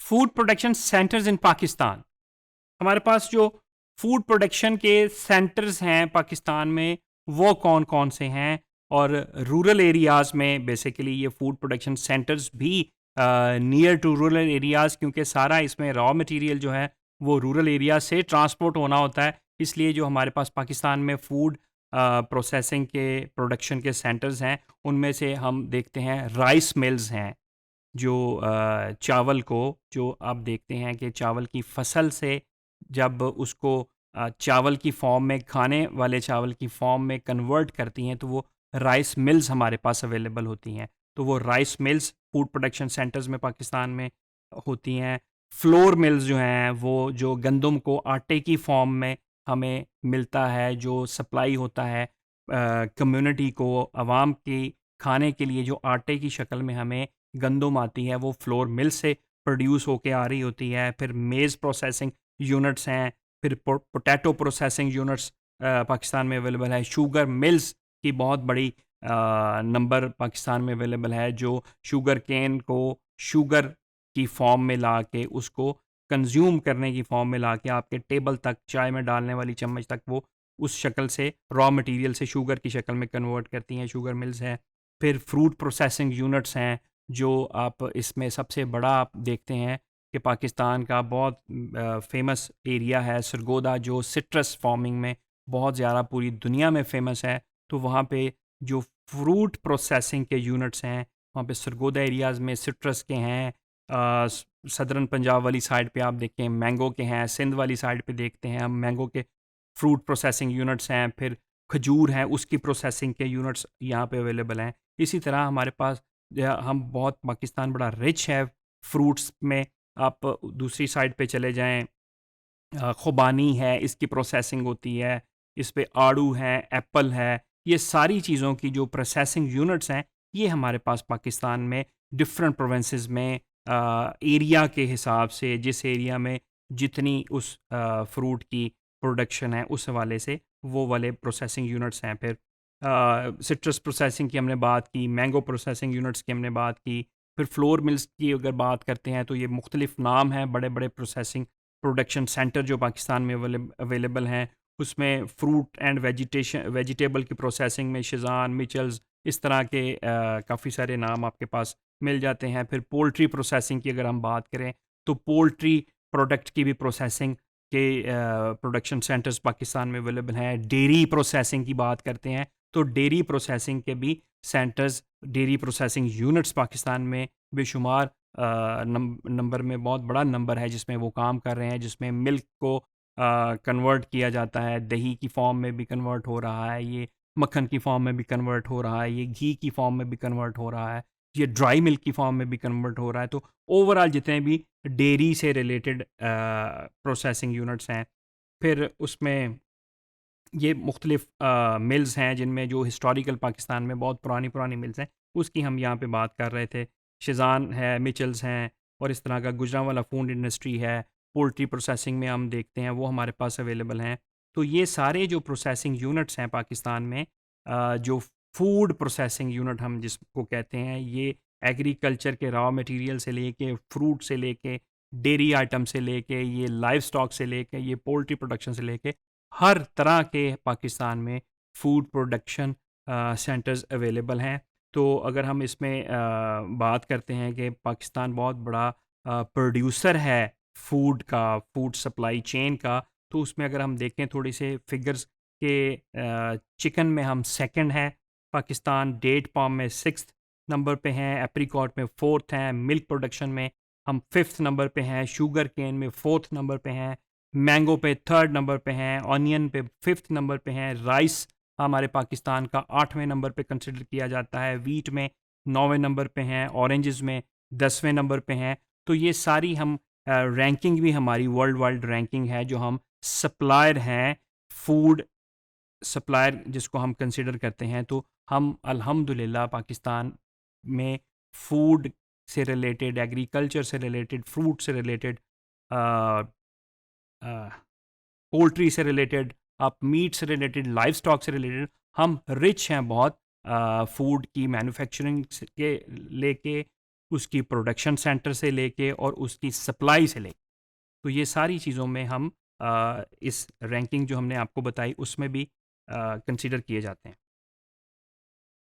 Food production centres इन पाकिस्तान। हमारे पास जो food production के सेंटर्स हैं पाकिस्तान में, वो कौन कौन से हैं, और रूरल एरियाज़ में बेसिकली ये फूड प्रोडक्शन सेंटर्स भी नियर टू रूरल एरियाज़, क्योंकि सारा इसमें रॉ मटेरियल जो है वो रूरल एरिया से ट्रांसपोर्ट होना होता है। इसलिए जो हमारे पास पाकिस्तान में फूड प्रोसेसिंग के प्रोडक्शन के सेंटर्स हैं, उनमें से हम देखते हैं राइस मिल्स हैं, जो चावल को, जो आप देखते हैं कि चावल की फसल से जब उसको चावल की फॉर्म में, खाने वाले चावल की फॉर्म में कन्वर्ट करती हैं, तो वो राइस मिल्स हमारे पास अवेलेबल होती हैं। तो वो rice mills food production centres में पाकिस्तान में होती हैं। फ्लोर मिल्स जो हैं, वो जो गंदम को आटे की फॉर्म में हमें मिलता है, जो सप्लाई होता है कम्युनिटी को, आवाम की खाने के लिए, जो आटे की शक्ल में हमें गंदम आती है, वो फ्लोर मिल से प्रोड्यूस होके आ रही होती है। फिर मेज़ प्रोसेसिंग यूनिट्स हैं, फिर पोटैटो प्रोसेसिंग यूनिट्स पाकिस्तान में अवेलेबल है। शुगर मिल्स की बहुत बड़ी नंबर पाकिस्तान में अवेलेबल है, जो शुगर केन को शुगर की फॉर्म में ला के, उसको कंज्यूम करने की फॉर्म में ला के आपके टेबल तक, चाय में डालने वाली चम्मच तक, वो उस शक्ल से रॉ मटेरियल से शुगर की शक्ल में कन्वर्ट करती हैं। शुगर मिल्स हैं। फिर फ्रूट प्रोसेसिंग यूनिट्स हैं, जो आप इसमें सबसे बड़ा आप देखते हैं कि पाकिस्तान का बहुत फेमस एरिया है सरगोदा, जो सिट्रस फार्मिंग में बहुत ज़्यादा पूरी दुनिया में फ़ेमस है। तो वहाँ पे जो फ्रूट प्रोसेसिंग के यूनिट्स हैं, वहाँ पे सरगोदा एरियाज़ में सिट्रस के हैं। सदरन पंजाब वाली साइड पे आप देखें मैंगो के हैं, सिंध वाली साइड पे देखते हैं हम मैंगो के फ्रूट प्रोसेसिंग यूनिट्स हैं। फिर खजूर हैं, उसकी प्रोसेसिंग के यूनिट्स यहाँ पे अवेलेबल हैं। इसी तरह हमारे पास हम बहुत, पाकिस्तान बड़ा रिच है फ्रूट्स में। आप दूसरी साइड पे चले जाएं, खुबानी है, इसकी प्रोसेसिंग होती है। इस पे आड़ू है, एप्पल है। ये सारी चीज़ों की जो प्रोसेसिंग यूनिट्स हैं, ये हमारे पास पाकिस्तान में डिफरेंट प्रोविंसेस में एरिया के हिसाब से, जिस एरिया में जितनी उस फ्रूट की प्रोडक्शन है, उस हवाले से वो वाले प्रोसेसिंग यूनिट्स हैं। फिर सिट्रस प्रोसेसिंग की हमने बात की, मैंगो प्रोसेसिंग यूनिट्स की हमने बात की। फिर फ्लोर मिल्स की अगर बात करते हैं, तो ये मुख्तलिफ नाम हैं, बड़े बड़े प्रोसेसिंग प्रोडक्शन सेंटर जो पाकिस्तान में अवेलेबल हैं। उसमें फ्रूट एंड वेजिटेबल की प्रोसेसिंग में शिज़ान, मिचल्स, इस तरह के काफ़ी सारे नाम आपके पास मिल जाते हैं। फिर पोल्ट्री प्रोसेसिंग की अगर हम बात करें, तो पोल्ट्री प्रोडक्ट की भी प्रोसेसिंग के प्रोडक्शन सेंटर्स पाकिस्तान में अवेलेबल हैं। डेयरी प्रोसेसिंग की बात करते हैं, तो डेयरी प्रोसेसिंग के भी centres, dairy processing units Pakistan में बेशुमार नंबर में, बहुत बड़ा नंबर है जिसमें वो काम कर रहे हैं, जिसमें मिल्क को कन्वर्ट किया जाता है, दही की फॉर्म में भी कन्वर्ट हो रहा है, ये मक्खन की फॉर्म में भी कन्वर्ट हो रहा है, ये घी की फॉर्म में भी कन्वर्ट हो रहा है, ये ड्राई मिल्क की फॉर्म में भी कन्वर्ट हो रहा है। तो ओवरऑल जितने भी डेयरी से रिलेटेड प्रोसेसिंग यूनिट्स हैं, फिर उसमें ये मुख्तलिफ मिल्स हैं, जिनमें जो हिस्टोरिकल पाकिस्तान में बहुत पुरानी पुरानी मिल्स हैं, उसकी हम यहाँ पे बात कर रहे थे। शिज़ान है, मिचल्स हैं, और इस तरह का गुजरांवाला फूड इंडस्ट्री है। पोल्ट्री प्रोसेसिंग में हम देखते हैं, वो हमारे पास अवेलेबल हैं। तो ये सारे जो प्रोसेसिंग यूनिट्स हैं पाकिस्तान में, जो फूड प्रोसेसिंग यूनिट हम जिसको कहते हैं, ये एग्रीकल्चर के रॉ मटेरियल से लेके, फ्रूट से लेके, डेयरी आइटम से लेके, ये लाइव स्टॉक से लेके, ये पोल्ट्री प्रोडक्शन से लेके, हर तरह के पाकिस्तान में फूड प्रोडक्शन सेंटर्स अवेलेबल हैं। तो अगर हम इसमें बात करते हैं कि पाकिस्तान बहुत बड़ा प्रोड्यूसर है फूड का, फूड सप्लाई चेन का, तो उसमें अगर हम देखें थोड़ी से फिगर्स के, चिकन में हम सेकंड हैं पाकिस्तान, डेट पाम में सिक्स्थ नंबर पे हैं, एप्रिकॉट में फोर्थ हैं, मिल्क प्रोडक्शन में हम फिफ्थ नंबर पे हैं, शुगर केन में फोर्थ नंबर पे हैं, मैंगो पे थर्ड नंबर पे हैं, ऑनियन पे फिफ्थ नंबर पे हैं, राइस हमारे पाकिस्तान का आठवें नंबर पे कंसिडर किया जाता है, वीट में नौवें नंबर पे हैं, ऑरेंजेस में 10वें नंबर पे हैं। तो ये सारी हम रैंकिंग भी हमारी वर्ल्ड वाइड रैंकिंग है, जो हम सप्लायर हैं, फूड सप्लायर जिसको हम कंसिडर करते हैं। तो हम अल्हम्दुलिल्लाह पाकिस्तान में फूड से रिलेटेड, एग्रीकल्चर से रिलेटेड, फ्रूट से रिलेटेड, पोल्ट्री से रिलेटेड, आप मीट से रिलेटेड, लाइव स्टॉक से रिलेटेड, हम रिच हैं बहुत फूड की मैन्युफैक्चरिंग के लेके, उसकी प्रोडक्शन सेंटर से लेके और उसकी सप्लाई से लेके, तो ये सारी चीज़ों में हम इस रैंकिंग जो हमने आपको बताई उसमें भी कंसीडर किए जाते हैं।